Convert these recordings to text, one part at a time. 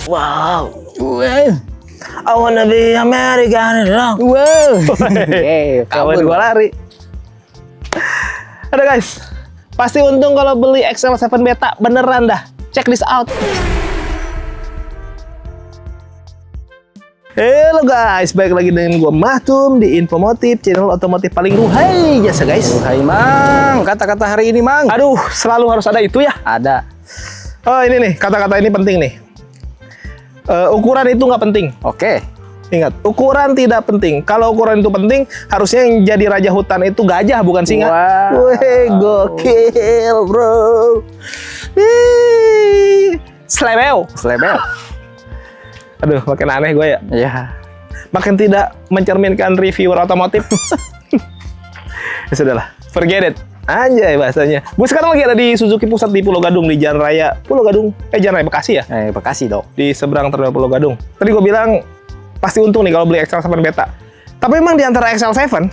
Wow. I wanna be American. Wow. Kawan gua lari. Ada guys, pasti untung kalau beli XL7 Beta, beneran dah. Check this out. Halo guys, balik lagi dengan gua Mahtum di Infomotif, channel otomotif paling ruhai biasa guys. Hai Mang, kata-kata hari ini Mang. Aduh, selalu harus ada itu ya. Ada. Oh ini nih, kata-kata ini penting nih. Ukuran itu nggak penting. Oke. Ingat, ukuran tidak penting. Kalau ukuran itu penting, harusnya yang jadi raja hutan itu gajah bukan singa. Wow. Wih, gokil bro. Ih, slebeo. Slebel. Aduh, makin aneh gue ya. Ya. Makin tidak mencerminkan reviewer otomotif. Ya sudahlah, forget it. Anjay bahasanya. Gue sekarang lagi ada di Suzuki Pusat di Pulau Gadung, di Jalan Raya Pulau Gadung. Jalan Raya Bekasi ya? Bekasi dong. Di seberang terminal Pulau Gadung. Tadi gue bilang pasti untung nih kalau beli XL7 Beta. Tapi memang di antara XL7,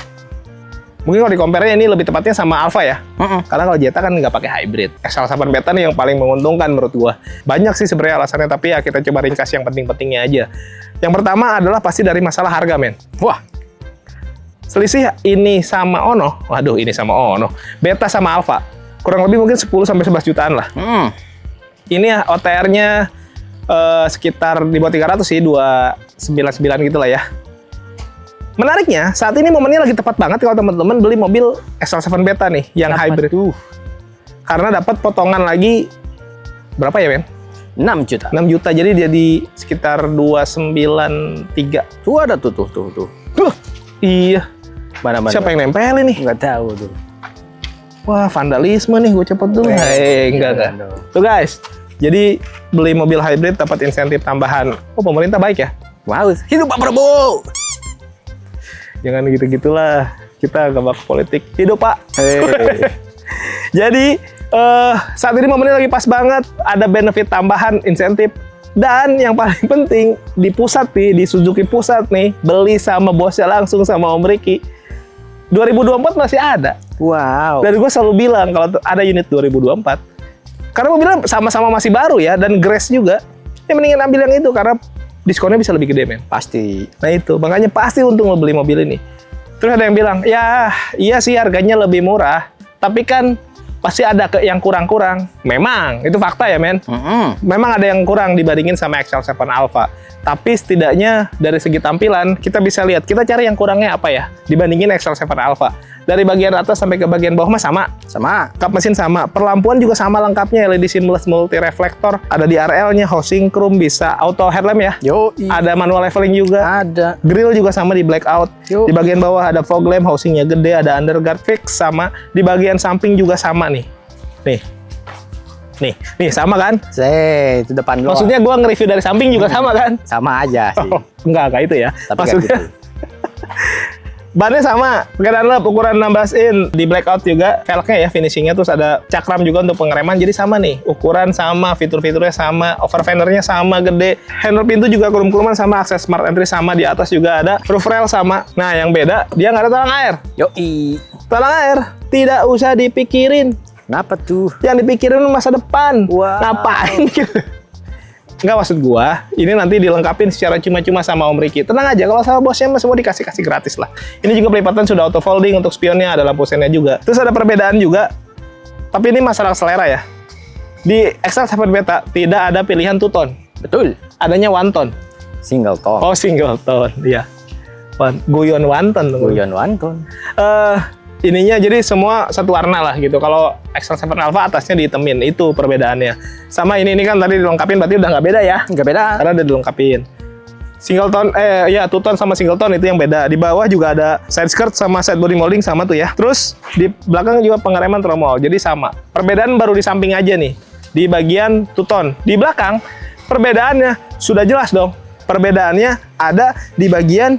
mungkin kalau di compare-nya ini lebih tepatnya sama Alfa ya. Karena kalau Jetta kan nggak pakai hybrid. XL7 Beta nih yang paling menguntungkan menurut gua. Banyak sih sebenarnya alasannya, tapi ya kita coba ringkas yang penting-pentingnya aja. Yang pertama adalah pasti dari masalah harga, men. Wah, selisih ini sama Ono. Waduh, ini sama Ono. Beta sama Alfa. Kurang lebih mungkin 10-11 jutaan lah. Ini ya OTR-nya sekitar di bawah 300 sih, 299 gitu lah ya. Menariknya, saat ini momennya lagi tepat banget kalau teman-teman beli mobil XL7 Beta nih, yang hybrid. Karena dapat potongan lagi, berapa ya, men? 6 juta. 6 juta, jadi dia di sekitar 293. Tuh ada tuh. Iya. Mana-mana. Siapa yang nempelin nih? Nggak tahu tuh. Wah, vandalisme nih, gue cepet dulu. Enggak. Tuh guys, jadi beli mobil hybrid dapat insentif tambahan. Oh, pemerintah baik ya? Wow, hidup Pak Prabowo. Jangan gitu-gitulah. Kita gak bak politik. Hidup Pak. Jadi saat ini momennya lagi pas banget. Ada benefit tambahan, insentif. Dan yang paling penting di pusat nih, di Suzuki Pusat nih, beli sama bosnya langsung sama Om Ricky. 2024 masih ada. Wow. Dan gue selalu bilang kalau ada unit 2024. Karena mobilnya sama-sama masih baru ya, dan grace juga. Ya mendingan ambil yang itu karena diskonnya bisa lebih gede, men. Pasti. Nah itu, makanya pasti untung lo beli mobil ini. Terus ada yang bilang, ya iya sih harganya lebih murah, tapi kan pasti ada yang kurang-kurang. Memang, itu fakta ya, men. Memang ada yang kurang dibandingin sama XL7 Alfa. Tapi setidaknya dari segi tampilan, kita bisa lihat, kita cari yang kurangnya apa ya, dibandingin XL7 Alfa. Dari bagian atas sampai ke bagian bawah mah sama. Kap mesin sama. Perlampuan juga sama lengkapnya. LED seamless multi reflektor. Ada di RL-nya, housing chrome, bisa auto headlamp ya. Ada manual leveling juga. Ada. Grill juga sama di blackout. Di bagian bawah ada fog lamp, housingnya gede, ada underguard fix sama. Di bagian samping juga sama nih. Nih sama kan? Itu depan lo. Maksudnya gua nge-review dari samping juga sama kan? Sama aja sih. Enggak itu ya. Tapi maksudnya gitu. Bannya sama, pakai Dunlop ukuran 16 in, di blackout juga, velgnya ya, finishingnya, terus ada cakram juga untuk pengereman, jadi sama nih, ukuran sama, fitur-fiturnya sama, overfendernya sama, gede, handle pintu juga krum-kruman sama, akses smart entry sama, di atas juga ada roof rail sama. Nah yang beda, dia nggak ada talang air. Talang air tidak usah dipikirin. Kenapa tuh? Yang dipikirin masa depan. Ngapain gitu? Nggak, maksud gua, ini nanti dilengkapin secara cuma-cuma sama Om Ricky. Tenang aja, kalau sama bosnya semua dikasih gratis lah. Ini juga pelipatan sudah auto folding, untuk spionnya ada lampu sennya juga. Terus ada perbedaan juga, tapi ini masalah selera ya. Di XL7 Beta tidak ada pilihan two tone. Betul. Adanya one tone. Single tone. Oh, single tone, iya. Guyon one tone. Guyon one tone. Ininya jadi semua satu warna lah gitu. Kalau XL7 Alfa atasnya dihitemin, itu perbedaannya. Sama ini kan tadi dilengkapin, berarti udah nggak beda ya? Nggak beda. Karena udah dilengkapin. Single tone, two tone sama single tone itu yang beda. Di bawah juga ada side skirt sama side body molding sama tuh ya. Terus di belakang juga pengereman tromol, jadi sama. Perbedaan baru di samping aja nih. Di bagian two tone. Di belakang perbedaannya sudah jelas dong. Perbedaannya ada di bagian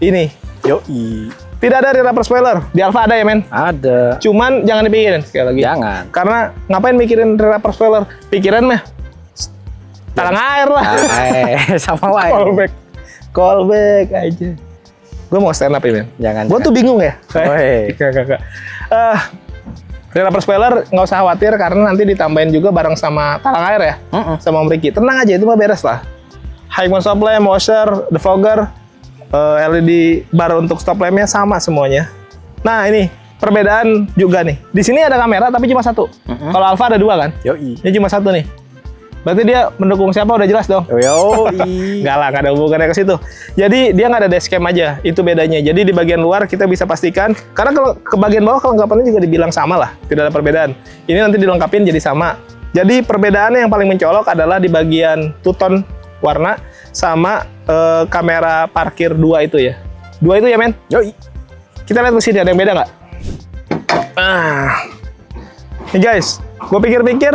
ini. Tidak ada rear upper spoiler. Di Alfa ada ya, men? Ada. Cuman jangan dipikirin sekali lagi. Jangan. Karena ngapain mikirin rear upper spoiler? Pikiran mah talang air lah. Sama wae. Callback aja. Gue mau stand up ini, men. Jangan. Gue tuh bingung ya. Kakak. Rear upper spoiler nggak usah khawatir karena nanti ditambahin juga bareng sama talang air ya, sama Om Ricky. Tenang aja, itu mah beres lah. High mount stop lamp, washer, defogger, LED bar untuk stop lampnya sama semuanya. Nah ini perbedaan juga nih. Di sini ada kamera tapi cuma satu. Kalau Alfa ada dua kan? Yoi. Ini cuma satu nih. Berarti dia mendukung siapa udah jelas dong? Yoi. Nggak lah, nggak ada hubungannya ke situ. Jadi dia nggak ada dashcam aja, itu bedanya. Jadi di bagian luar kita bisa pastikan, karena kalau ke bagian bawah kelengkapannya juga dibilang sama lah, tidak ada perbedaan. Ini nanti dilengkapin jadi sama. Jadi perbedaannya yang paling mencolok adalah di bagian two-tone warna sama kamera parkir dua itu ya. Dua itu ya men? Yoi. Kita lihat mesinnya ada yang beda nggak? Nih guys, gue pikir-pikir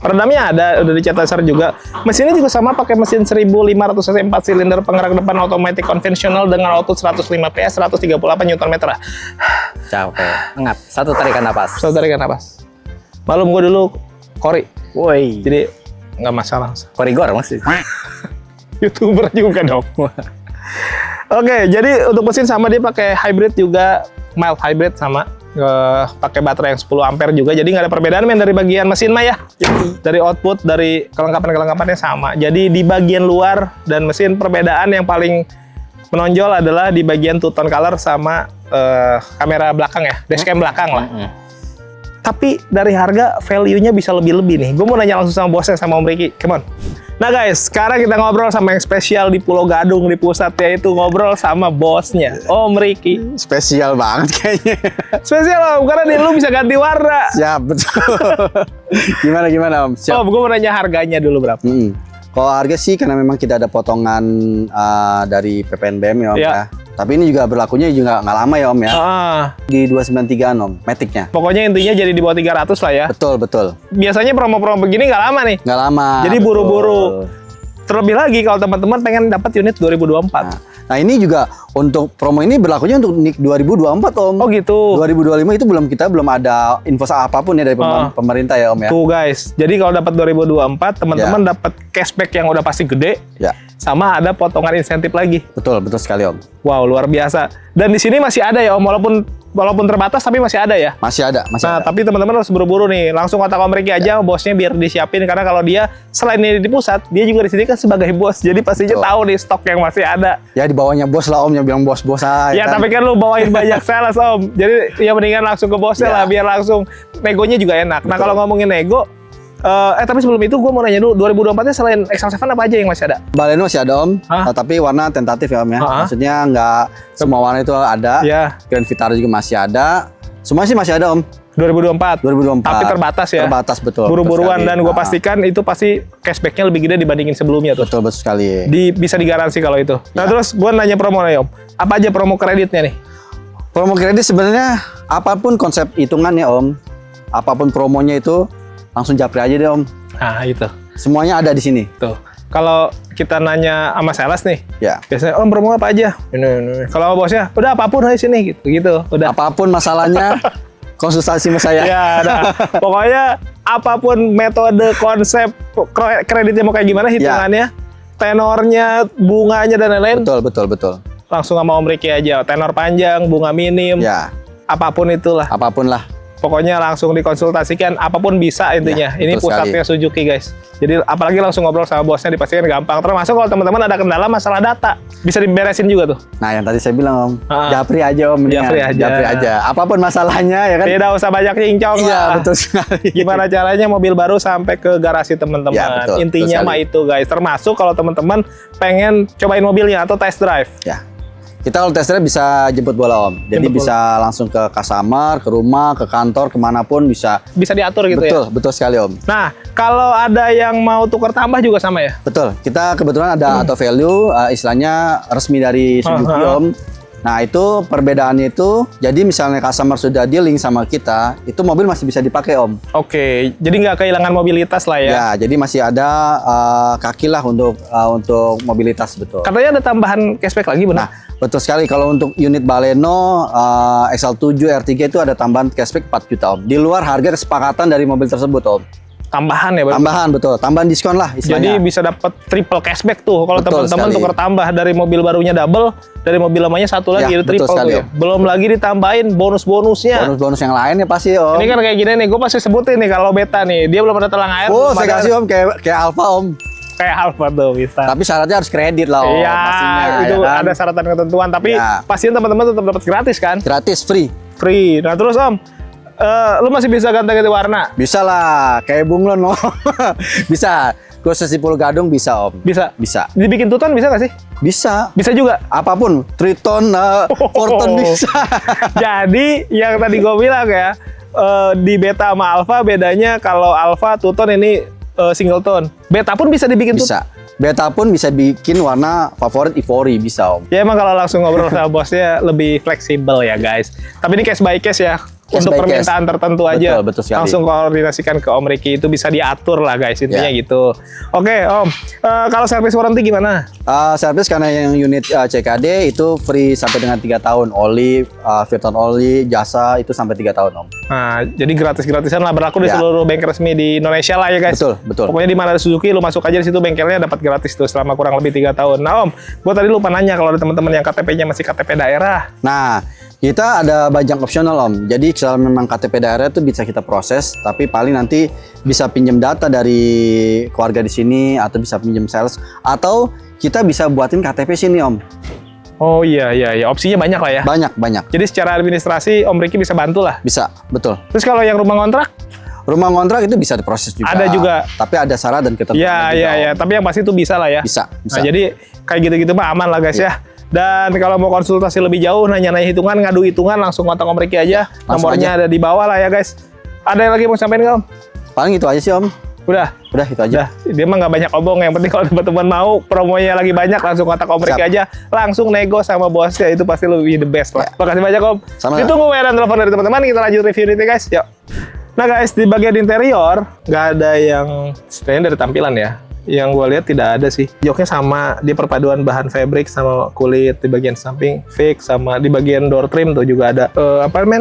peredamnya ada, udah dicat laser juga. Mesinnya juga sama, pakai mesin 1500 cc 4 silinder penggerak depan otomatis konvensional dengan output 105 PS, 138 Nm. Capek. Hangat. Satu tarikan napas. Satu tarikan napas. Malum gue dulu kori, Woi. jadi nggak masalah. Korigor masih. YouTuber juga dong. Oke, jadi untuk mesin sama, dia pakai hybrid juga, mild hybrid sama. Pakai baterai yang 10 ampere juga, jadi nggak ada perbedaan men dari bagian mesin mah ya. Dari output, dari kelengkapannya sama. Jadi di bagian luar dan mesin perbedaan yang paling menonjol adalah di bagian two-tone color sama kamera belakang ya, dashcam belakang lah. Tapi dari harga value-nya bisa lebih-lebih nih. Gue mau nanya langsung sama bosnya, sama Om Ricky. Come on. Nah guys, sekarang kita ngobrol sama yang spesial di Pulau Gadung di pusat, yaitu ngobrol sama bosnya, Om Ricky. Spesial banget kayaknya. Spesial Om, karena di lu bisa ganti warna. Siap, betul. Gimana Om? Siap. Om, gue mau nanya harganya dulu berapa? Kalau harga sih karena memang kita ada potongan dari PPNBM ya Om ya. Tapi ini juga berlakunya juga nggak lama ya Om ya. Di 293 Om, Matic-nya. Pokoknya intinya jadi di bawah 300 lah ya. Betul. Biasanya promo-promo begini nggak lama nih. Nggak lama. Jadi buru-buru. Terlebih lagi kalau teman-teman pengen dapat unit 2024. Nah ini juga untuk promo ini berlakunya untuk NIK 2024 Om. Oh gitu. 2025 itu belum ada info apapun ya dari pemerintah ya Om ya. Tuh guys, jadi kalau dapat 2024 teman-teman dapat cashback yang udah pasti gede. Ya. Sama ada potongan insentif lagi. Betul sekali Om. Wow, luar biasa. Dan di sini masih ada ya Om, walaupun terbatas tapi masih ada ya. Masih ada. Tapi teman-teman harus buru-buru nih. Langsung kontak Om Ricky aja, bosnya biar disiapin, karena kalau dia selain ini di pusat, dia juga di sini kan sebagai bos. Jadi pastinya tahu nih stok yang masih ada. Ya di bawahnya bos lah Om, yang bilang bos-bos aja. Ya kan? Tapi kan lu bawain banyak sales Om. Jadi ya mendingan langsung ke bosnya lah, biar langsung negonya juga enak. Nah, kalau ngomongin nego, tapi sebelum itu gue mau nanya dulu, 2024-nya selain XL7 apa aja yang masih ada? Baleno masih ada Om, tapi warna tentatif ya Om ya. Maksudnya nggak semua warna itu ada. Grand Vitara juga masih ada. Semua sih masih ada Om. 2024. Tapi terbatas ya. Terbatas betul. Buru-buruan, dan gue pastikan itu pasti cashbacknya lebih gede dibandingin sebelumnya tuh. Betul sekali. Bisa digaransi kalau itu. Nah terus gue nanya promo nih Om. Apa aja promo kreditnya nih? Promo kredit sebenarnya apapun konsep hitungannya Om, apapun promonya itu langsung japri aja deh Om. Nah itu. Semuanya ada di sini. Tuh. Kalau kita nanya sama sales nih, biasanya Om promo apa aja? Ini. Kalau sama bosnya, udah apapun aja sini gitu. Udah. Apapun masalahnya, konsultasi sama saya. Ya, nah, pokoknya apapun metode, konsep kreditnya mau kayak gimana hitungannya, tenornya, bunganya dan lain-lain. Betul. Langsung sama Om Ricky aja. Tenor panjang, bunga minim, apapun itulah. Apapun lah. Pokoknya langsung dikonsultasikan, apapun bisa intinya. Ini pusatnya Suzuki guys. Jadi apalagi langsung ngobrol sama bosnya dipastikan gampang. Termasuk kalau teman-teman ada kendala masalah data, bisa diberesin juga tuh. Nah yang tadi saya bilang Om, japri aja Om. Japri aja. Apapun masalahnya ya kan. Tidak usah banyak cincong lah. Iya betul sekali. Gimana caranya mobil baru sampai ke garasi teman-teman. Ya, intinya mah itu guys. Termasuk kalau teman-teman pengen cobain mobilnya atau test drive. Ya. Kita kalau test drive bisa jemput bola Om. Jadi bisa langsung ke customer, ke rumah, ke kantor, kemanapun bisa. Bisa diatur gitu ya? Betul sekali Om. Nah, kalau ada yang mau tukar tambah juga sama ya? Betul. Kita kebetulan ada auto value, istilahnya resmi dari Suzuki Om. Nah itu perbedaannya itu, jadi misalnya customer sudah dealing sama kita, itu mobil masih bisa dipakai Om. Oke, jadi nggak kehilangan mobilitas lah ya? Ya, jadi masih ada kaki lah untuk mobilitas betul. Katanya ada tambahan cashback lagi benar? Nah, betul sekali. Kalau untuk unit Baleno XL7 R3 itu ada tambahan cashback 4 juta Om. Di luar harga kesepakatan dari mobil tersebut Om. tambahan ya, Bang? Tambahan, betul. Tambahan diskon lah Jadi istilahnya. bisa dapat triple cashback tuh kalau Betul teman-teman sekali. tukar tambah dari mobil barunya double, dari mobil lamanya satu lagi Ya, itu triple betul tuh sekali, ya. Om. Belum lagi ditambahin bonus-bonusnya. Bonus-bonus yang lain ya pasti Om. Ini kan kayak gini nih, gue pasti sebutin nih kalau beta nih, dia belum ada telang air. Oh, belum saya ada- kasih Om kayak Alfa Om. kayak Alfa tuh bisa. Tapi syaratnya harus kredit lah Om. Iya, Pastinya, itu ya kan? ada syaratan ketentuan, tapi Ya. pastiin teman-teman tetap dapat gratis kan? Gratis, free. Free. Nah terus Om, lu masih bisa ganti-ganti warna? Bisa lah, kayak bunglon Om. Bisa. Khusus di Pulau Gadung bisa Om. Bisa. Bisa. Dibikin tuton bisa nggak sih? Bisa. Bisa juga. Apapun, Triton, Forton bisa. Jadi yang tadi gue bilang ya, di beta sama alpha bedanya kalau alpha two-tone ini single tone. Beta pun bisa dibikin two-tone. Bisa. Beta pun bisa bikin warna favorit Ivory bisa Om. Ya emang kalau langsung ngobrol sama bosnya lebih fleksibel ya guys. Tapi ini case by case ya. Case Untuk by case. permintaan tertentu aja. Betul sekali. Langsung koordinasikan ke Om Ricky, itu bisa diatur lah guys, intinya Ya. gitu. Oke Om, kalau service warranty gimana? Service karena yang unit CKD itu free sampai dengan 3 tahun. Oli, Virton Oli, jasa itu sampai 3 tahun Om. Nah, jadi gratis-gratisan lah berlaku di Ya. seluruh bengkel resmi di Indonesia lah ya guys. Betul. Pokoknya di mana ada Suzuki, lu masuk aja di situ bengkelnya dapat gratis tuh selama kurang lebih 3 tahun. Nah Om, gua tadi lupa nanya kalau ada teman-teman yang KTP-nya masih KTP daerah. Nah, kita ada bajak opsional Om. Jadi kalau memang KTP daerah itu bisa kita proses, tapi paling nanti bisa pinjam data dari keluarga di sini atau bisa pinjam sales atau kita bisa buatin KTP sini Om. Oh iya, opsinya banyak lah ya. Banyak. Jadi secara administrasi Om Ricky bisa bantu lah. Bisa, betul. Terus kalau yang rumah kontrak? Rumah kontrak itu bisa diproses juga. Ada juga. Tapi ada syarat dan ketentuan. Iya. Tapi yang pasti itu bisa lah ya. Bisa. Nah, jadi kayak gitu-gitu mah aman lah guys ya. Dan kalau mau konsultasi lebih jauh, nanya-nanya hitungan, ngadu hitungan, langsung kontak Om Ricky aja. Langsung Nomornya ada di bawah lah ya guys. Ada yang lagi mau sampaikan nggak Om? Paling itu aja sih Om. Udah. Udah itu aja. Udah, dia mah nggak banyak omong. Yang penting kalau teman-teman mau, promonya lagi banyak, langsung kontak Om Ricky Siap. aja. Langsung nego sama bosnya, itu pasti lebih the best lah. Makasih banyak Om. Sama. Ditunggu WA dan telepon dari teman-teman. Kita lanjut review ini guys. Yuk. Nah guys, di bagian interior nggak ada yang sebenarnya dari tampilan ya. Yang gue lihat tidak ada sih. Joknya sama, dia perpaduan bahan fabric sama kulit di bagian samping fix, sama di bagian door trim tuh juga ada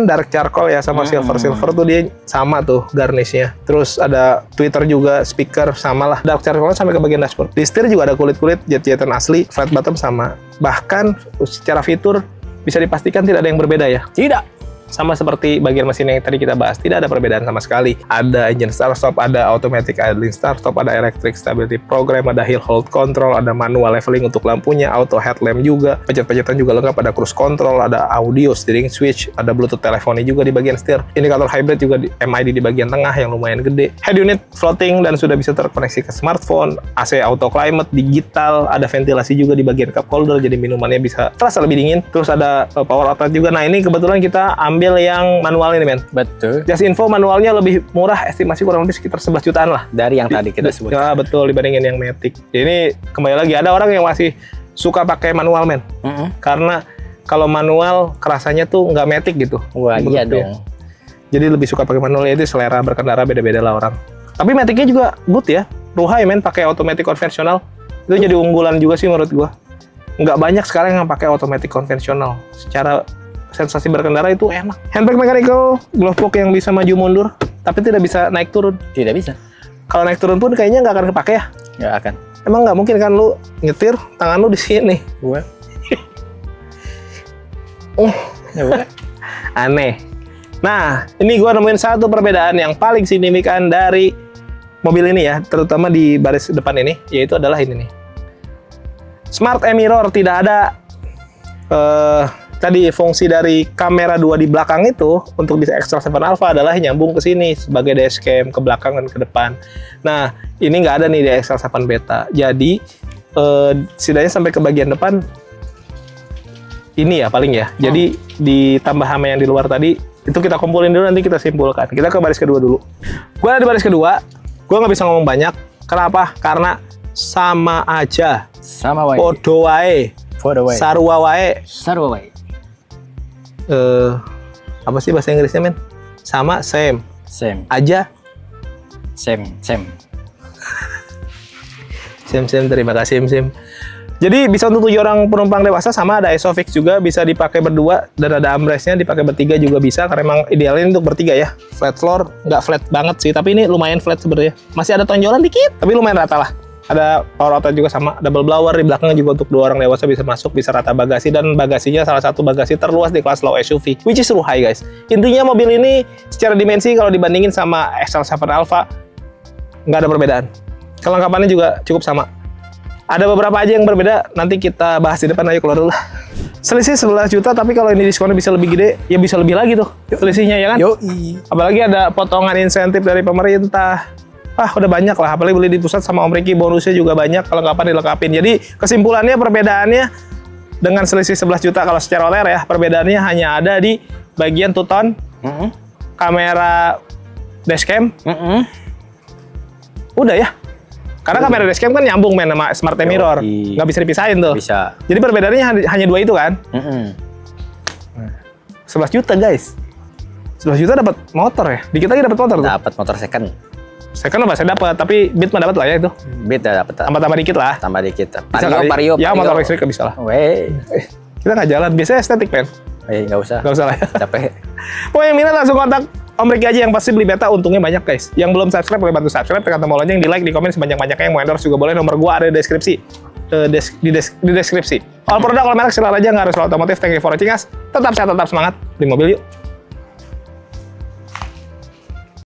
dark charcoal ya sama silver tuh dia sama tuh garnishnya. Terus ada tweeter juga, speaker sama lah. Dark charcoal sampai ke bagian dashboard. Di setir juga ada kulit-kulit jet-jetan asli, flat bottom sama. Bahkan secara fitur bisa dipastikan tidak ada yang berbeda ya. Tidak. Sama seperti bagian mesin yang tadi kita bahas, tidak ada perbedaan sama sekali. Ada engine start stop, ada automatic idling start stop, ada electric stability program, ada hill hold control, ada manual leveling untuk lampunya, auto headlamp juga, pencet-pencetan juga lengkap, ada cruise control, ada audio, steering switch, ada bluetooth teleponi juga di bagian setir, indikator hybrid juga di MID di bagian tengah yang lumayan gede, head unit floating dan sudah bisa terkoneksi ke smartphone, AC auto climate, digital, ada ventilasi juga di bagian cup holder, jadi minumannya bisa terasa lebih dingin, terus ada power outlet juga. Nah ini kebetulan kita ambil yang manual ini men. Betul. Just info, manualnya lebih murah, estimasi kurang lebih sekitar 11 jutaan lah. Dari yang tadi kita sebut. Ya betul, dibandingin yang Matic. Ini kembali lagi, ada orang yang masih suka pakai manual men. Karena kalau manual kerasanya tuh nggak Matic gitu. Wah iya Menurut dia. dong. Jadi lebih suka pakai manual, itu selera berkendara beda-beda lah orang. Tapi Maticnya juga good ya. Ruhai men pakai automatic konvensional. Itu jadi unggulan juga sih menurut gua. Nggak banyak sekarang yang pakai automatic konvensional. Secara sensasi berkendara itu enak. Handbrake mechanical, glove box yang bisa maju mundur, tapi tidak bisa naik turun. Tidak bisa. Kalau naik turun pun kayaknya nggak akan kepake ya. Nggak akan. Emang nggak mungkin kan lu nyetir, tangan lu di sini. Gua. Aneh. Nah, ini gua nemuin satu perbedaan yang paling signifikan dari mobil ini ya, terutama di baris depan ini, yaitu adalah ini nih. Smart e-mirror, tidak ada tadi fungsi dari kamera 2 di belakang itu untuk di XL7 Alpha adalah nyambung ke sini sebagai dashcam ke belakang dan ke depan. Nah, ini nggak ada nih di XL7 Beta. Jadi setidaknya sampai ke bagian depan ini ya paling ya. Jadi ditambah sama yang di luar tadi itu kita kumpulin dulu, nanti kita simpulkan. Kita ke baris kedua dulu. Gue ada di baris kedua. Gue nggak bisa ngomong banyak. Kenapa? Karena sama aja. Sama wae. Podo wae. Podo wae. Sarua wae. Sarua wae. Apa sih bahasa Inggrisnya men? Sama, same, Same. aja, Same. same. Terima kasih, same. Jadi bisa untuk 7 orang penumpang dewasa, sama ada Isofix juga bisa dipakai berdua, dan ada armrestnya dipakai bertiga juga bisa, karena emang idealnya untuk bertiga ya. Flat floor, nggak flat banget sih, tapi ini lumayan flat sebenarnya. Masih ada tonjolan dikit, tapi lumayan rata lah. Ada power outlet juga sama, double blower di belakangnya juga untuk 2 orang dewasa bisa masuk, bisa rata bagasi, dan bagasinya salah satu bagasi terluas di kelas low SUV, which is Ruhai guys. Intinya mobil ini secara dimensi kalau dibandingin sama XL7 Alpha nggak ada perbedaan. Kelengkapannya juga cukup sama. Ada beberapa aja yang berbeda, nanti kita bahas di depan, ayo keluar dulu lah. Selisih 11 juta, tapi kalau ini diskonnya bisa lebih gede, ya bisa lebih lagi tuh selisihnya ya kan? Yoi. Apalagi ada potongan insentif dari pemerintah. Udah banyak lah, apalagi beli di pusat sama Om Riki, bonusnya juga banyak, kelengkapan dilengkapin. Jadi kesimpulannya perbedaannya dengan selisih 11 juta kalau secara OTR ya, perbedaannya hanya ada di bagian two-tone, kamera dashcam, udah ya. Karena kamera dashcam kan nyambung men sama smart mirror, nggak bisa dipisahin tuh. Bisa. Jadi perbedaannya hanya 2 itu kan. 11 juta guys. 11 juta dapat motor ya. Dikit lagi dapat motor tuh. Dapat motor second. Second apa saya dapat, tapi Beat mah dapat lah ya itu. Beat dapat. Tambah dikit lah. Tambah dikit. Bisa kali. Vario. Ya motor listrik bisa lah. Weh. Kita nggak jalan, biasanya estetik pen. Nggak usah. Nggak usah lah ya. Capek. Pokoknya minat langsung kontak Om Riki aja, yang pasti beli beta untungnya banyak guys. Yang belum subscribe boleh bantu subscribe, tekan tombol lonceng, di like, di komen sebanyak-banyaknya. Yang mau endorse juga boleh, nomor gua ada di deskripsi. Di deskripsi. All produk, all merek, silakan aja, nggak harus selalu otomotif. Thank you for watching us. Tetap sehat, tetap semangat, beli mobil yuk.